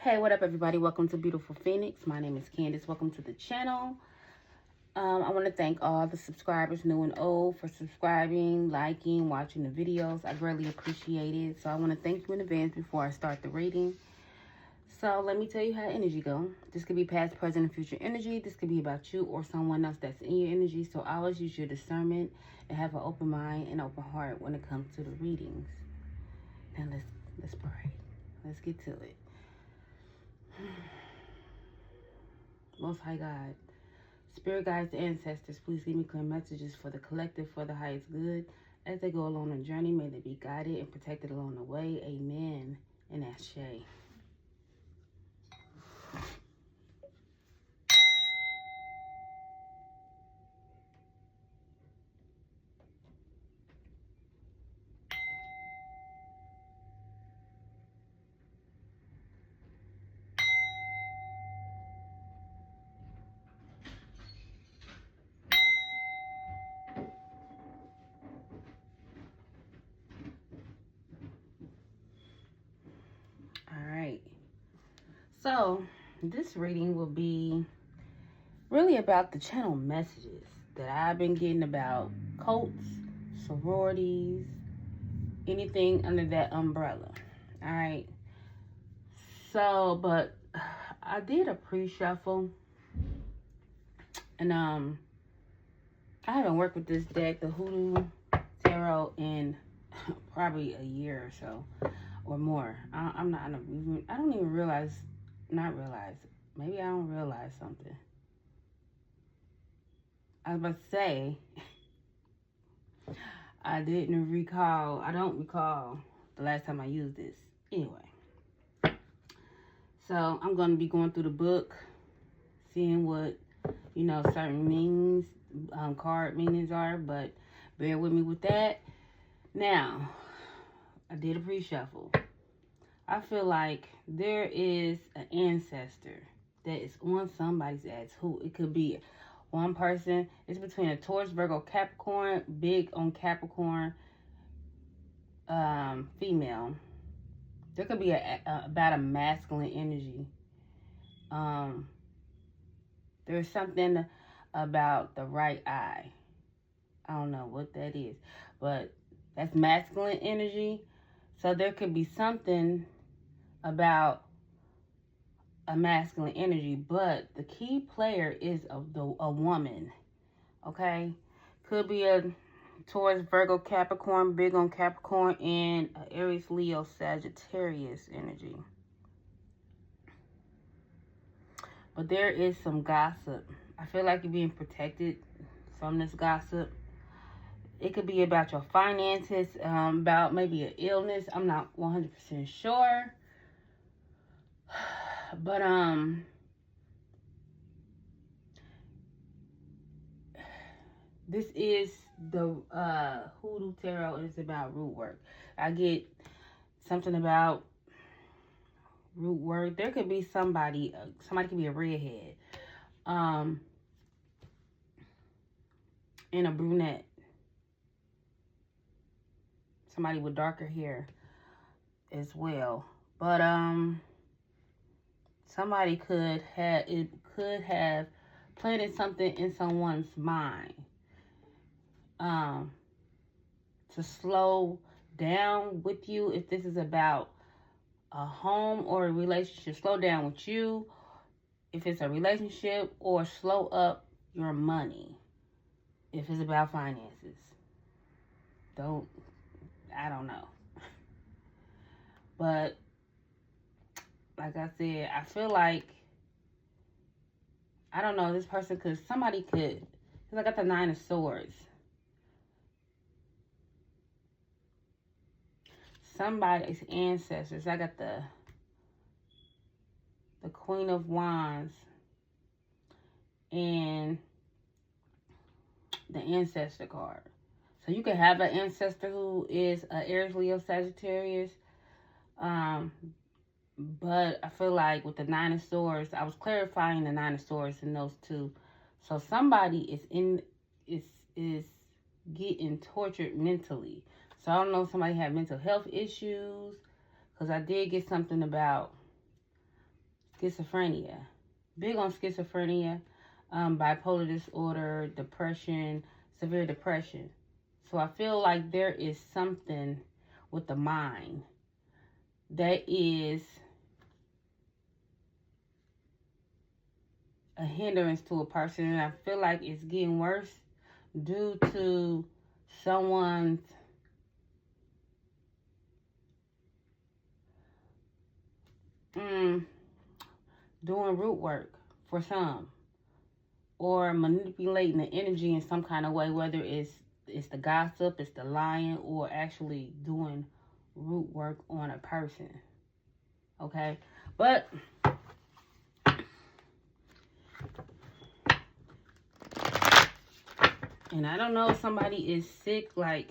Hey, what up, everybody? Welcome to Beautiful Phoenix. My name is Candace. Welcome to the channel. I want to thank all the subscribers, new and old, for subscribing, liking, watching the videos. I greatly appreciate it. So I want to thank you in advance before I start the reading. So let me tell you how energy go. This could be past, present, and future energy. This could be about you or someone else that's in your energy. So always use your discernment and have an open mind and open heart when it comes to the readings. Now let's pray. Let's get to it. Most High God, Spirit guides, ancestors, please give me clear messages for the collective, for the highest good. As they go along a journey, may they be guided and protected along the way. Amen and Ashe. All right. So this reading will be really about the channel messages that I've been getting about cults, sororities, anything under that umbrella. All right. So, but I did a pre-shuffle, and I haven't worked with this deck, the Hoodoo Tarot, in probably a year or so or more. I don't even realize, maybe I don't realize something. I was about to say, I don't recall the last time I used this. Anyway, so I'm going to be going through the book, seeing what, certain meanings, card meanings are, but bear with me with that. Now, I did a pre-shuffle. I feel like there is an ancestor that is on somebody's ass. Who it could be one person. It's between a Taurus, Virgo, Capricorn, big on Capricorn, female. There could be about a masculine energy. There's something about the right eye. I don't know what that is, but that's masculine energy. So there could be something about a masculine energy, but the key player is a woman. Okay, could be a Taurus, Virgo, Capricorn, big on Capricorn, and Aries, Leo, Sagittarius energy. But there is some gossip. I feel like you're being protected from this gossip. It could be about your finances, about maybe an illness. I'm not 100% sure. But, this is the Hoodoo Tarot. It's about root work. I get something about root work. There could be somebody could be a redhead, and a brunette. Somebody with darker hair as well. But somebody could have planted something in someone's mind to slow down with you. If this is about a home or a relationship, slow down with you. If it's a relationship, or slow up your money. If it's about finances. I don't know. But like I said, I feel like, I don't know, this person because I got the 9 of Swords. Somebody's ancestors. I got the Queen of Wands and the ancestor card. So you could have an ancestor who is Aries, Leo, Sagittarius. But I feel like with the 9 of Swords, I was clarifying the 9 of Swords in those two. So somebody is getting tortured mentally. So I don't know if somebody had mental health issues, because I did get something about schizophrenia. Big on schizophrenia, bipolar disorder, depression, severe depression. So I feel like there is something with the mind that is a hindrance to a person, and I feel like it's getting worse due to someone's doing root work for some, or manipulating the energy in some kind of way, whether it's the gossip, it's the lying, or actually doing root work on a person. Okay, but and I don't know if somebody is sick, like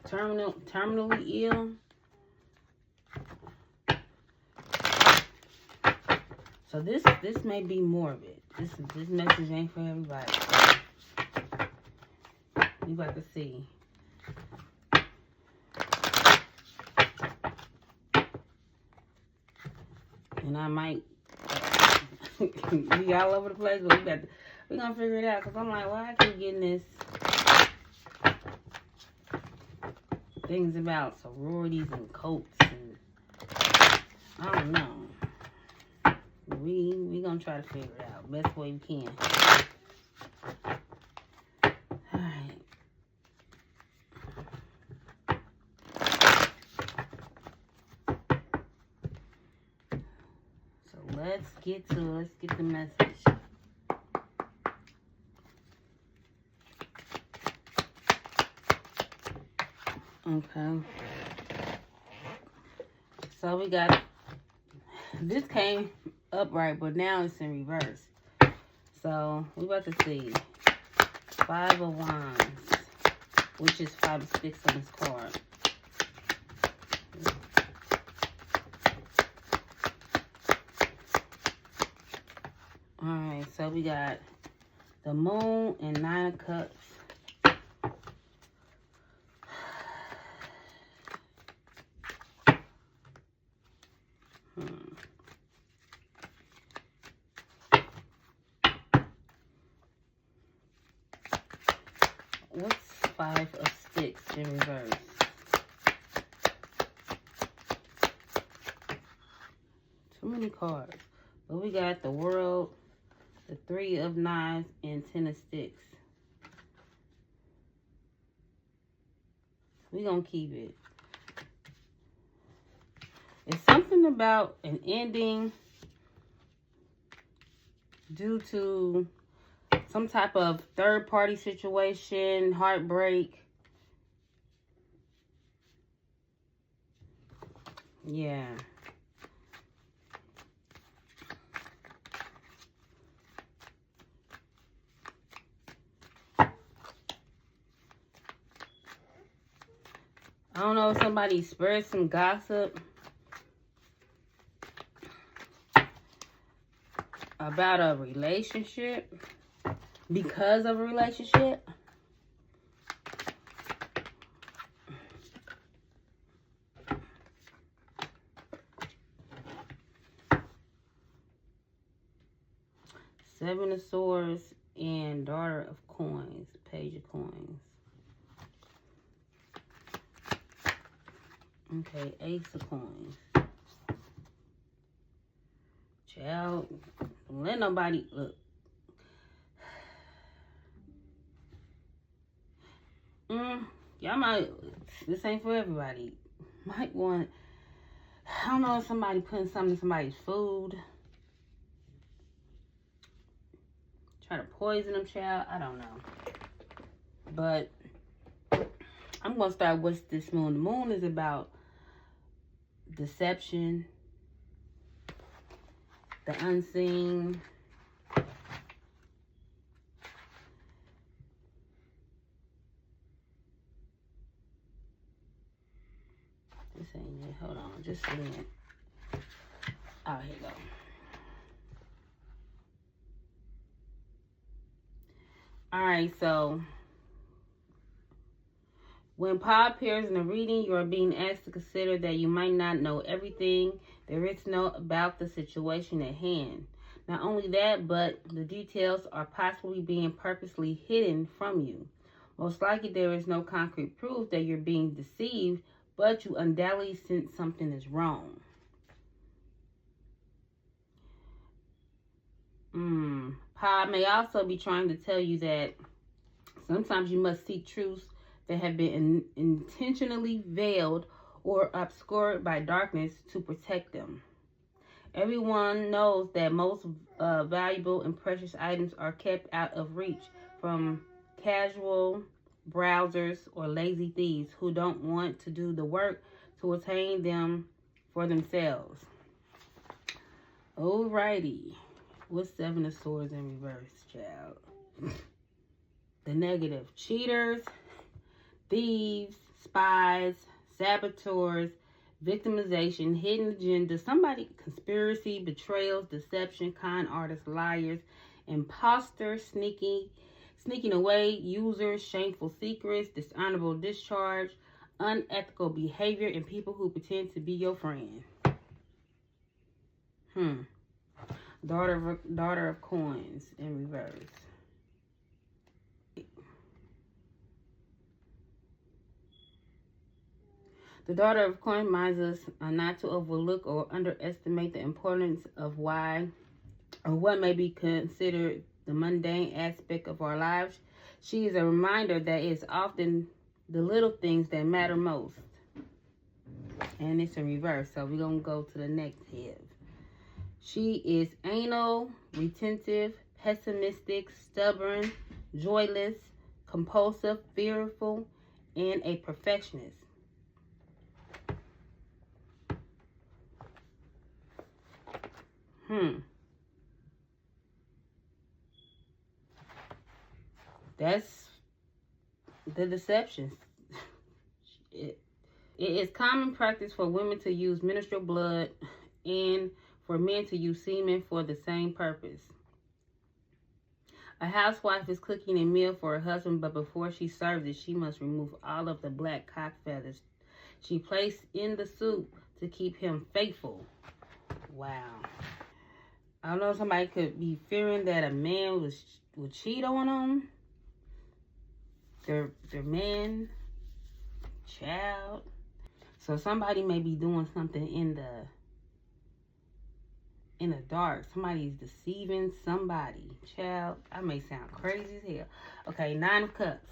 terminally ill. So this may be morbid. This message ain't for everybody. You about to see. And I might be all over the place, but we gonna figure it out. Cause I'm like, why I keep getting this things about sororities and cults, and I don't know. We gonna try to figure it out best way we can. All right. So let's get the message. Okay. So we got, this came upright, but now it's in reverse. So we about to see 5 of Wands, which is 5 of Sticks on this card. Alright, so we got the Moon and 9 of Cups. What's 5 of Sticks in reverse? Too many cards. But we got the World, the 3 of Knives, and 10 of Sticks. We gonna keep it. It's something about an ending due to some type of third-party situation, heartbreak. Yeah. I don't know if somebody spread some gossip about a relationship, because of a relationship. Seven of Swords and Daughter of Coins, Page of Coins. Okay, Ace of Coins. Child, don't let nobody, look. Y'all might, this ain't for everybody. Might want, I don't know if somebody putting something in somebody's food. Try to poison them, child. I don't know. But I'm going to start with this moon. The moon is about deception, the unseen. This ain't it. Hold on. Just a minute. Oh, here you go. All right, so When Pa appears in a reading, you are being asked to consider that you might not know everything there is to know about the situation at hand. Not only that, but the details are possibly being purposely hidden from you. Most likely there is no concrete proof that you're being deceived, but you undoubtedly sense something is wrong. Pa may also be trying to tell you that sometimes you must seek truths that have been intentionally veiled or obscured by darkness to protect them. Everyone knows that most valuable and precious items are kept out of reach from casual browsers or lazy thieves who don't want to do the work to attain them for themselves. Alrighty. What's Seven of Swords in reverse, child? The negative. Cheaters, thieves, spies, saboteurs, victimization, hidden agenda, conspiracy, betrayals, deception, con artists, liars, imposter, sneaking away, users, shameful secrets, dishonorable discharge, unethical behavior, and people who pretend to be your friend. Daughter of Coins in reverse. The Daughter of Coins reminds us not to overlook or underestimate the importance of what may be considered the mundane aspect of our lives. She is a reminder that it's often the little things that matter most. And it's in reverse, so we're going to go to the next head. She is anal, retentive, pessimistic, stubborn, joyless, compulsive, fearful, and a perfectionist. That's the deception. It is common practice for women to use menstrual blood and for men to use semen for the same purpose. A housewife is cooking a meal for her husband, but before she serves it, she must remove all of the black cock feathers she placed in the soup to keep him faithful. Wow. I don't know, somebody could be fearing that a man would cheat on them. Their man, child. So somebody may be doing something in the dark. Somebody's deceiving somebody. Child, I may sound crazy as hell. Okay, 9 of Cups.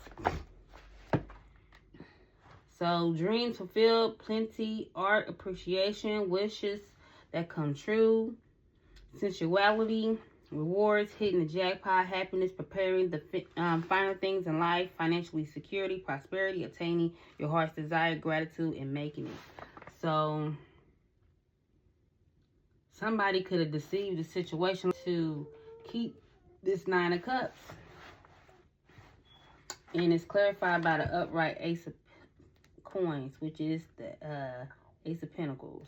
So dreams fulfilled, plenty, art, appreciation, wishes that come true, sensuality, rewards, hitting the jackpot, happiness, preparing the final things in life, financially security, prosperity, attaining your heart's desire, gratitude, and making it. So somebody could have deceived the situation to keep this 9 of Cups. And it's clarified by the upright Ace of Coins, which is the Ace of Pentacles.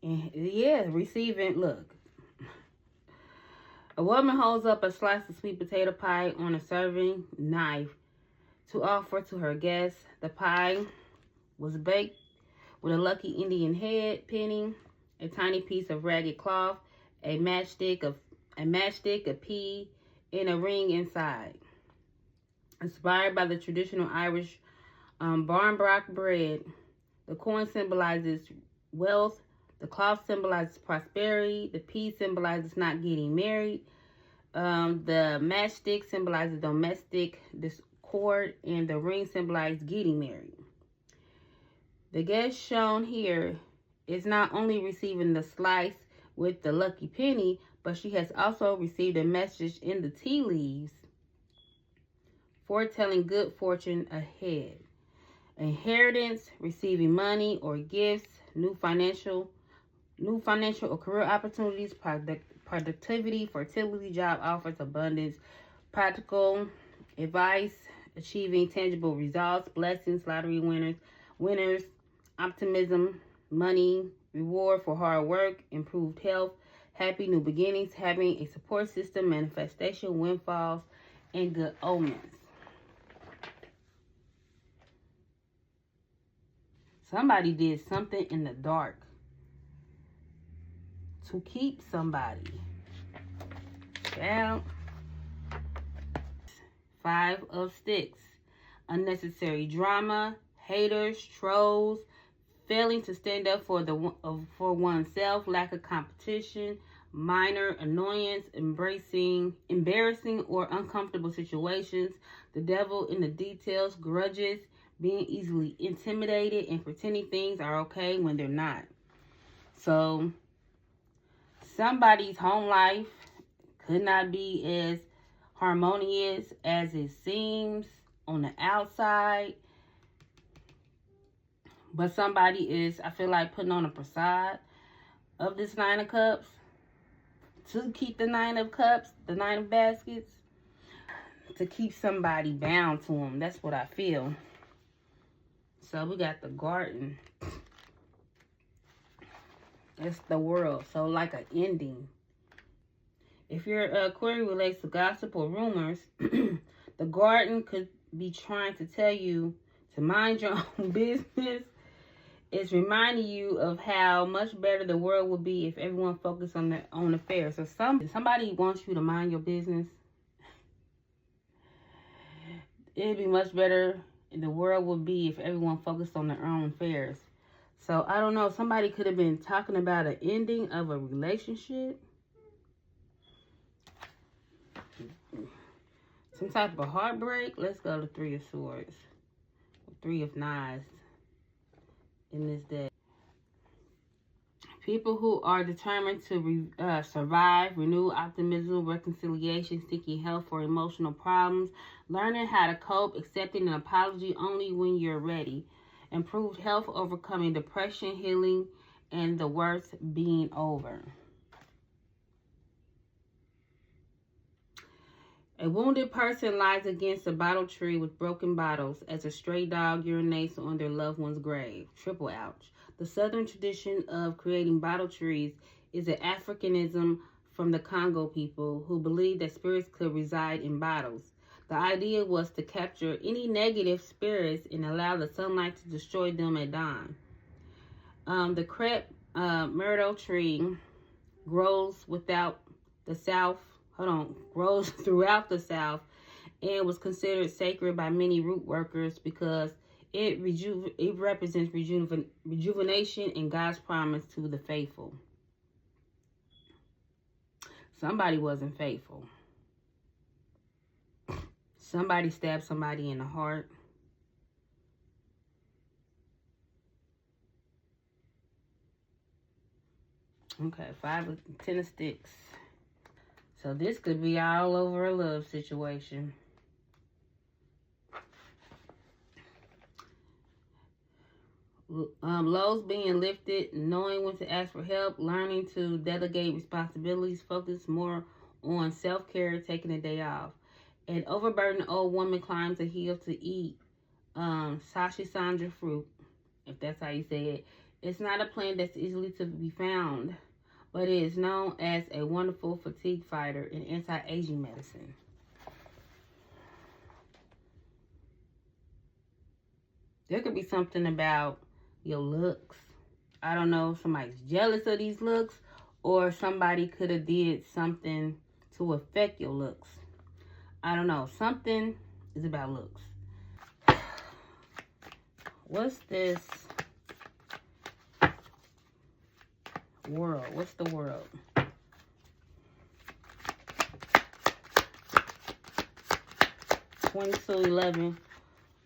And yeah, receiving, look. A woman holds up a slice of sweet potato pie on a serving knife to offer to her guests. The pie was baked with a lucky Indian head penny, a tiny piece of ragged cloth, a matchstick, a pea, and a ring inside. Inspired by the traditional Irish barnbrock bread, the coin symbolizes wealth. The cloth symbolizes prosperity. The pea symbolizes not getting married. The matchstick symbolizes domestic discord. And the ring symbolizes getting married. The guest shown here is not only receiving the slice with the lucky penny, but she has also received a message in the tea leaves foretelling good fortune ahead. Inheritance, receiving money or gifts, new financial or career opportunities, productivity, fertility, job offers, abundance, practical advice, achieving tangible results, blessings, lottery winners, optimism, money, reward for hard work, improved health, happy new beginnings, having a support system, manifestation, windfalls, and good omens. Somebody did something in the dark to keep somebody. Down. 5 of Sticks. Unnecessary drama, haters, trolls, failing to stand up for oneself, lack of competition, minor annoyance, embarrassing or uncomfortable situations, the devil in the details, grudges, being easily intimidated, and pretending things are okay when they're not. So, somebody's home life could not be as harmonious as it seems on the outside. But somebody is, I feel like, putting on a facade of this 9 of Cups to keep the 9 of Cups, the 9 of Baskets, to keep somebody bound to them. That's what I feel. So we got the Garden. It's the World. So like an ending. If your query relates to gossip or rumors, the Garden could be trying to tell you to mind your own business. It's reminding you of how much better the world would be if everyone focused on their own affairs. So somebody wants you to mind your business. It'd be much better the world would be if everyone focused on their own affairs. So I don't know. Somebody could have been talking about an ending of a relationship. Some type of heartbreak. Let's go to 3 of Swords. 3 of Knives in this deck. People who are determined to survive, renew optimism, reconciliation, seeking help for emotional problems, learning how to cope, accepting an apology only when you're ready, improved health, overcoming depression, healing, and the worst being over. A wounded person lies against a bottle tree with broken bottles as a stray dog urinates on their loved one's grave. Triple ouch. The Southern tradition of creating bottle trees is an Africanism from the Congo people who believed that spirits could reside in bottles. The idea was to capture any negative spirits and allow the sunlight to destroy them at dawn. The crepe myrtle tree grows throughout the South and was considered sacred by many root workers because it represents rejuvenation and God's promise to the faithful. Somebody wasn't faithful. Somebody stabbed somebody in the heart. Okay, 10 of Sticks. So this could be all over a love situation. Lows being lifted, knowing when to ask for help, learning to delegate responsibilities, focus more on self-care, taking a day off. An overburdened old woman climbs a hill to eat Sashi Sandra fruit, if that's how you say it. It's not a plant that's easily to be found, but it is known as a wonderful fatigue fighter in anti-aging medicine. There could be something about your looks. I don't know if somebody's jealous of these looks or somebody could have did something to affect your looks. I don't know. Something is about looks. What's this? World. What's the World? $22.11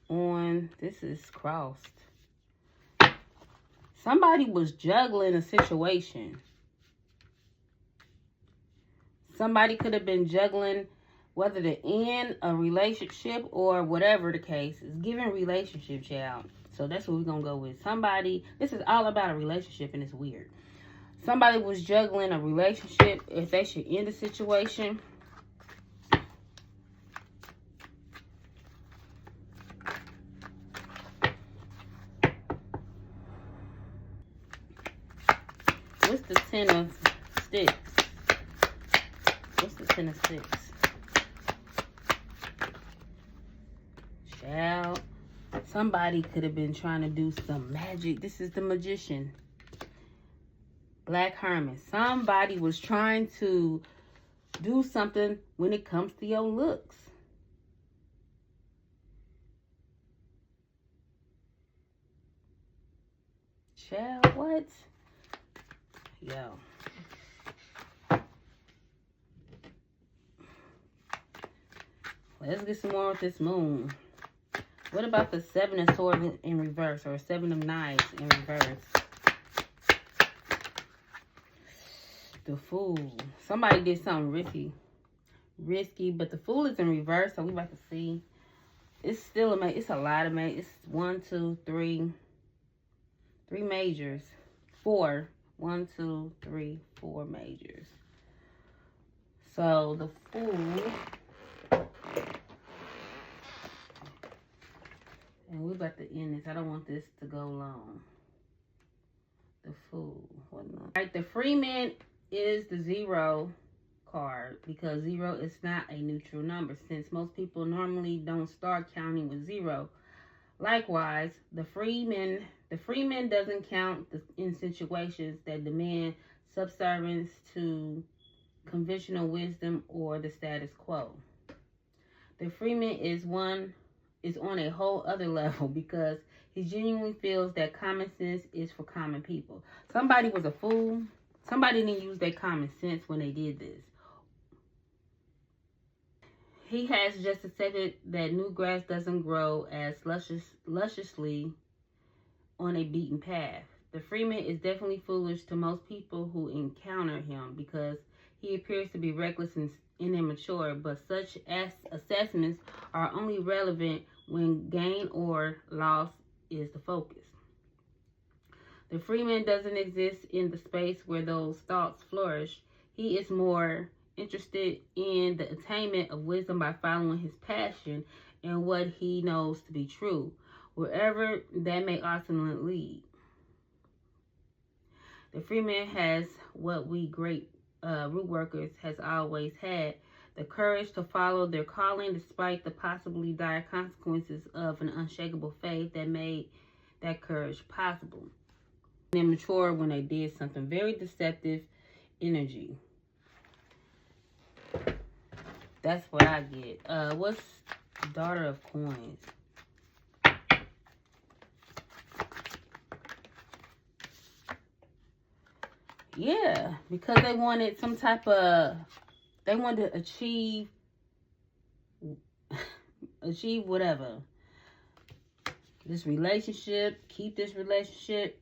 on, this is crossed. Somebody was juggling a situation. Somebody could have been juggling whether to end a relationship or whatever the case. It's giving relationship, child. So that's what we're going to go with. Somebody, this is all about a relationship and it's weird. Somebody was juggling a relationship if they should end a situation. What's the 10 of Sticks? What's the 10 of Sticks? Child. Somebody could have been trying to do some magic. This is the Magician. Black Hermit. Somebody was trying to do something when it comes to your looks. Child, what? Yo. Let's get some more with this moon. What about the Seven of Swords in reverse, or Seven of Knives in reverse? The Fool. Somebody did something risky, but the Fool is in reverse, so we about to see. It's still it's a lot of majors. It's 1, 2, 3 majors. 4. 1, 2, 3, 4 majors. So the Fool. And we're about to end this. I don't want this to go long. The Fool. Alright, the Freeman is the 0 card, because 0 is not a neutral number, since most people normally don't start counting with 0. Likewise, the Freeman doesn't count in situations that demand subservience to conventional wisdom or the status quo. The Freeman is on a whole other level, because he genuinely feels that common sense is for common people. Somebody was a fool. Somebody didn't use their common sense when they did this. He has just accepted that new grass doesn't grow as lusciously on a beaten path. The Freeman is definitely foolish to most people who encounter him, because he appears to be reckless and immature, but such assessments are only relevant when gain or loss is the focus. The Freeman doesn't exist in the space where those thoughts flourish. He is more interested in the attainment of wisdom by following his passion and what he knows to be true, wherever that may ultimately lead. The Freeman has what we great root workers has always had: the courage to follow their calling despite the possibly dire consequences of an unshakable faith that made that courage possible. They mature when they did something. Very deceptive energy. That's what I get. What's Daughter of Coins? Yeah, because they wanted some type of, they wanted to achieve whatever. This relationship, keep this relationship.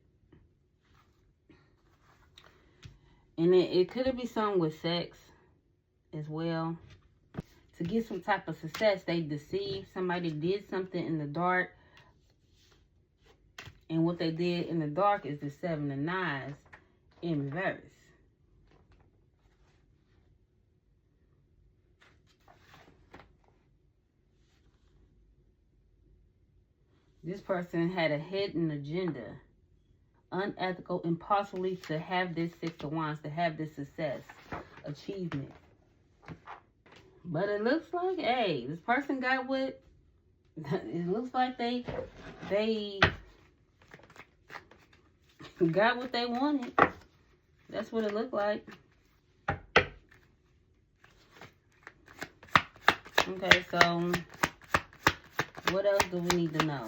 And it could be something with sex as well. To get some type of success, they deceived somebody, did something in the dark. And what they did in the dark is the Seven of Knives in reverse. This person had a hidden agenda. Unethical, impossibly to have this Six of Wands, to have this success, achievement. But it looks like, hey, this person got what, it looks like they got what they wanted. That's what it looked like. Okay, so what else do we need to know?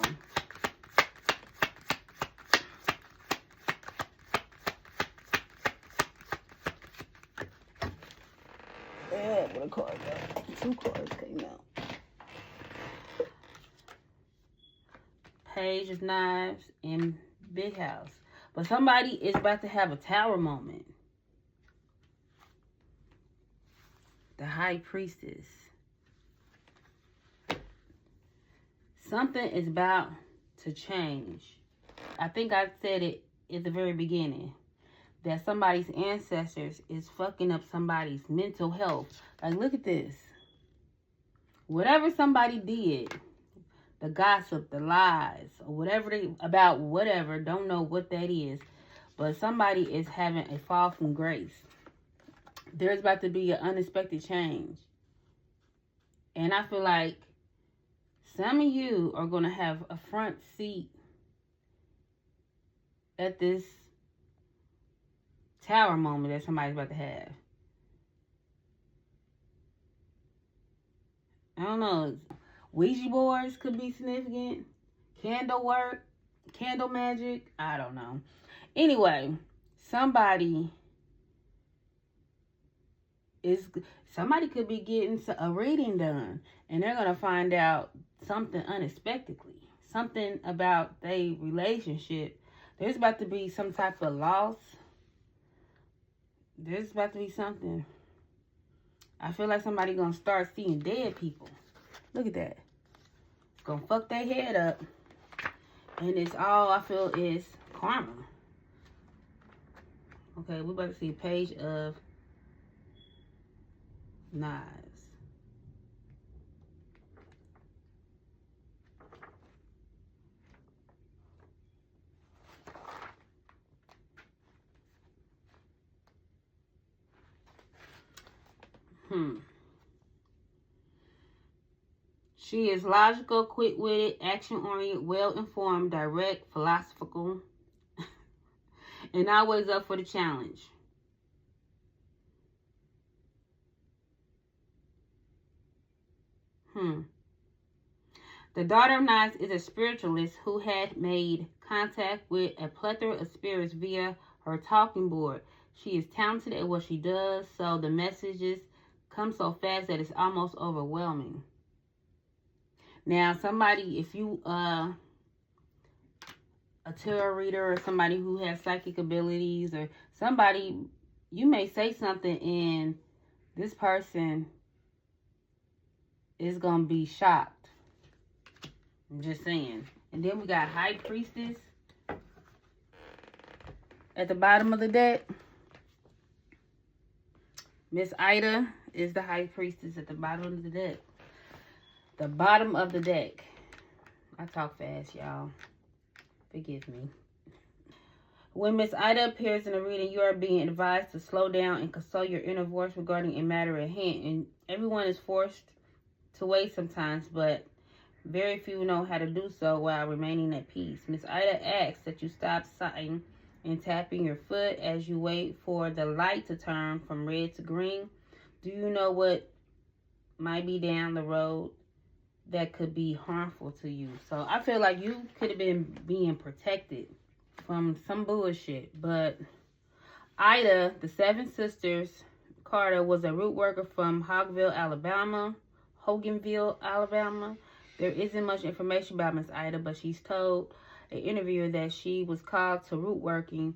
Yeah, what a card got? 2 cards came out. Page of Knives and Big House. But somebody is about to have a Tower moment. The High Priestess. Something is about to change. I think I said it at the very beginning, that somebody's ancestors is fucking up somebody's mental health. Like, look at this. Whatever somebody did, the gossip, the lies, or whatever about whatever, don't know what that is, but somebody is having a fall from grace. There's about to be an unexpected change. And I feel like Some of you are going to have a front seat at this tower moment that somebody's about to have. I don't know. Ouija boards could be significant. Candle work. Candle magic. I don't know. Anyway, somebody could be getting a reading done, and they're going to find out something unexpectedly. Something about their relationship. There's about to be some type of loss. There's about to be something. I feel like somebody going to start seeing dead people. Look at that. It's going to fuck their head up. And it's all I feel is karma. Okay, we're about to see a page of knives. She is logical, quick-witted, action-oriented, well-informed, direct, philosophical, and always up for the challenge. The Daughter of Knives is a spiritualist who had made contact with a plethora of spirits via her talking board. She is talented at what she does, so the messages come so fast that it's almost overwhelming. Now, somebody, if you a tarot reader or somebody who has psychic abilities or somebody, you may say something and this person is going to be shocked. I'm just saying. And then we got High Priestess at the bottom of the deck. Miss Ida is the High Priestess at the bottom of the deck. The bottom of the deck. I talk fast, y'all. Forgive me. When Miss Ida appears in a reading, you are being advised to slow down and consult your inner voice regarding a matter at hand. And everyone is forced to wait sometimes, but very few know how to do so while remaining at peace. Miss Ida asks that you stop sighing and tapping your foot as you wait for the light to turn from red to green. Do you know what might be down the road that could be harmful to you? So I feel like you could have been being protected from some bullshit. But Ida, the Seven Sisters Carter, was a root worker from Hoganville, Alabama. There isn't much information about Miss Ida, but she's told an interviewer that she was called to root working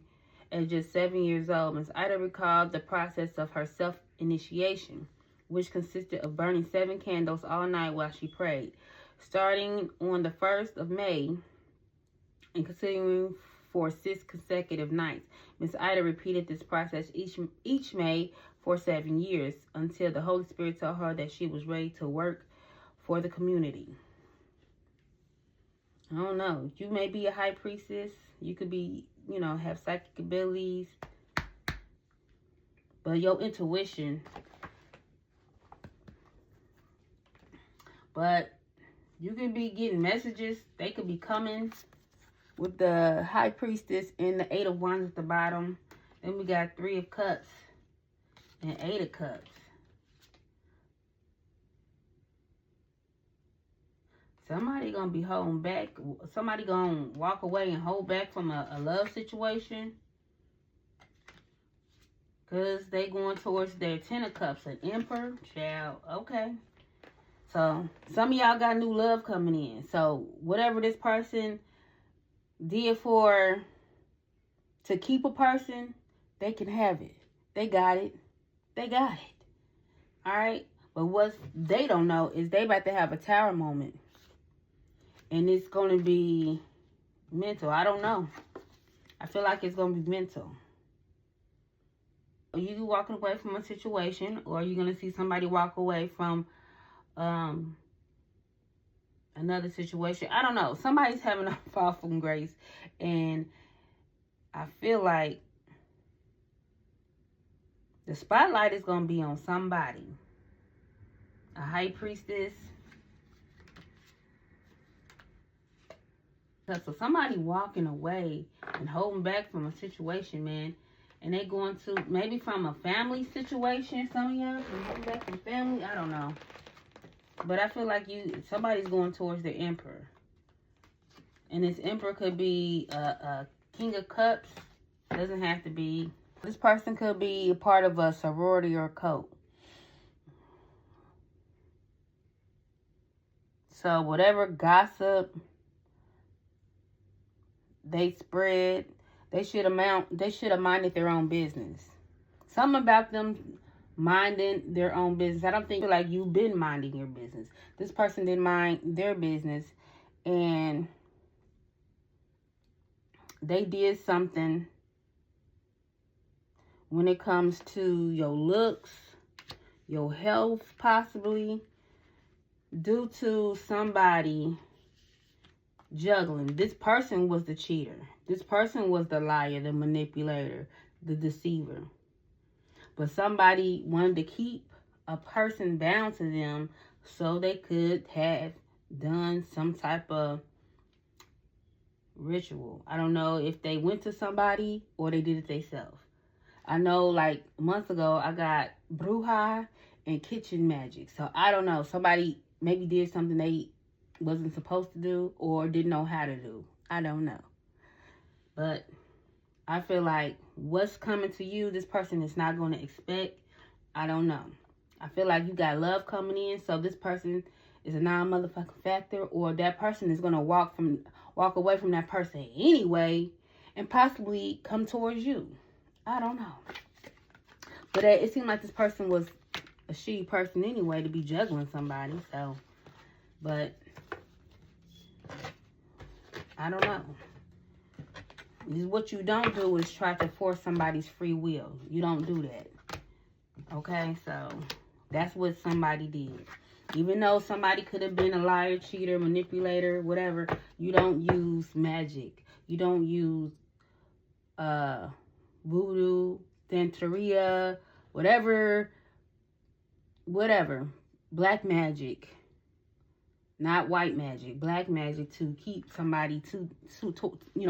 at just 7 years old. Miss Ida recalled the process of her self-initiation, which consisted of burning 7 candles all night while she prayed. Starting on the 1st of May and continuing for 6 consecutive nights. Miss Ida repeated this process each May for 7 years until the Holy Spirit told her that she was ready to work for the community. I don't know. You may be a high priestess. You could be, have psychic abilities. But your intuition. But you could be getting messages. They could be coming with the High Priestess and the 8 of Wands at the bottom. Then we got 3 of Cups and 8 of Cups. Somebody gonna be holding back. Somebody gonna walk away and hold back from a love situation. Because they going towards their 10 of Cups. An Emperor. Child. Okay. So, some of y'all got new love coming in. So, whatever this person did to keep a person, they can have it. They got it. They got it. Alright? But what they don't know is they about to have a tower moment. And it's going to be mental. I don't know. I feel like it's going to be mental. You walking away from a situation, or you're going to see somebody walk away from another situation. I don't know. Somebody's having a fall from grace. And I feel like the spotlight is going to be on somebody. A high priestess. So somebody walking away and holding back from a situation, man, and they going to, maybe from a family situation, some of y'all holding back from family, I don't know. But I feel like somebody's going towards the Emperor. And this Emperor could be a King of Cups. Doesn't have to be. This person could be a part of a sorority or a cult. So whatever gossip they spread, they should have minded their own business. Something about them minding their own business. I don't think like you've been minding your business. This person didn't mind their business, and they did something when it comes to your looks, your health, possibly, due to somebody juggling. This person was the cheater. This person was the liar, the manipulator, the deceiver. But somebody wanted to keep a person bound to them so they could have done some type of ritual. I don't know if they went to somebody or they did it themselves. I know like months ago I got bruja and kitchen magic. So I don't know. Somebody maybe did something they wasn't supposed to do or didn't know how to do. I don't know. But I feel like what's coming to you, this person is not going to expect. I don't know. I feel like you got love coming in. So this person is a non-motherfucking factor, or that person is going to walk away from that person anyway and possibly come towards you. I don't know. But it seemed like this person was a shitty person anyway to be juggling somebody. So, but I don't know. What you don't do is try to force somebody's free will. You don't do that. Okay, so that's what somebody did. Even though somebody could have been a liar, cheater, manipulator, whatever, you don't use magic. You don't use voodoo, santeria, whatever, black magic. Not white magic, black magic, to keep somebody to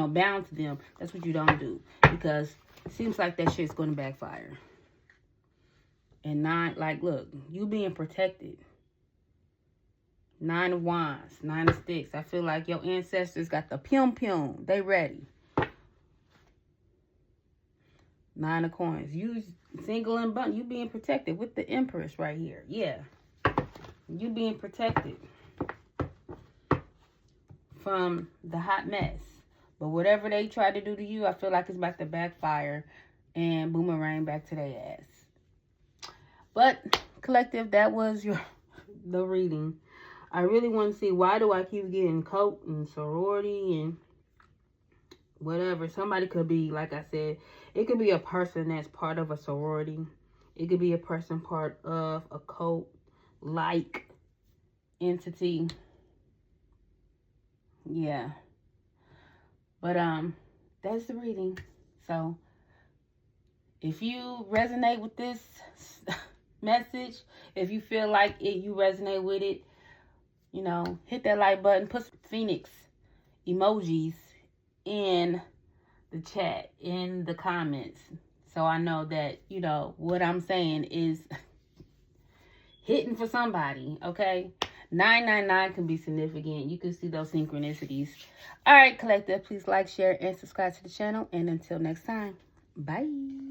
bound to them. That's what you don't do, because it seems like that shit's going to backfire. And look, you being protected. 9 of Wands, 9 of Sticks. I feel like your ancestors got the pium. They ready. 9 of Coins. You single and button. You being protected with the Empress right here. Yeah. You being protected from the hot mess. But whatever they try to do to you, I feel like it's about to backfire and boomerang back to their ass. But collective, that was the reading. I really want to see, why do I keep getting cult and sorority and whatever? Somebody could be, like I said, it could be a person that's part of a sorority. It could be a person part of a cult-like entity. Yeah. But that's the reading. So if you resonate with this message, if you feel like you resonate with it, hit that like button, put some Phoenix emojis in the chat, in the comments, so I know that what I'm saying is hitting for somebody. Okay, 999 can be significant. You can see those synchronicities. All right, collective, please like, share, and subscribe to the channel. And until next time, bye.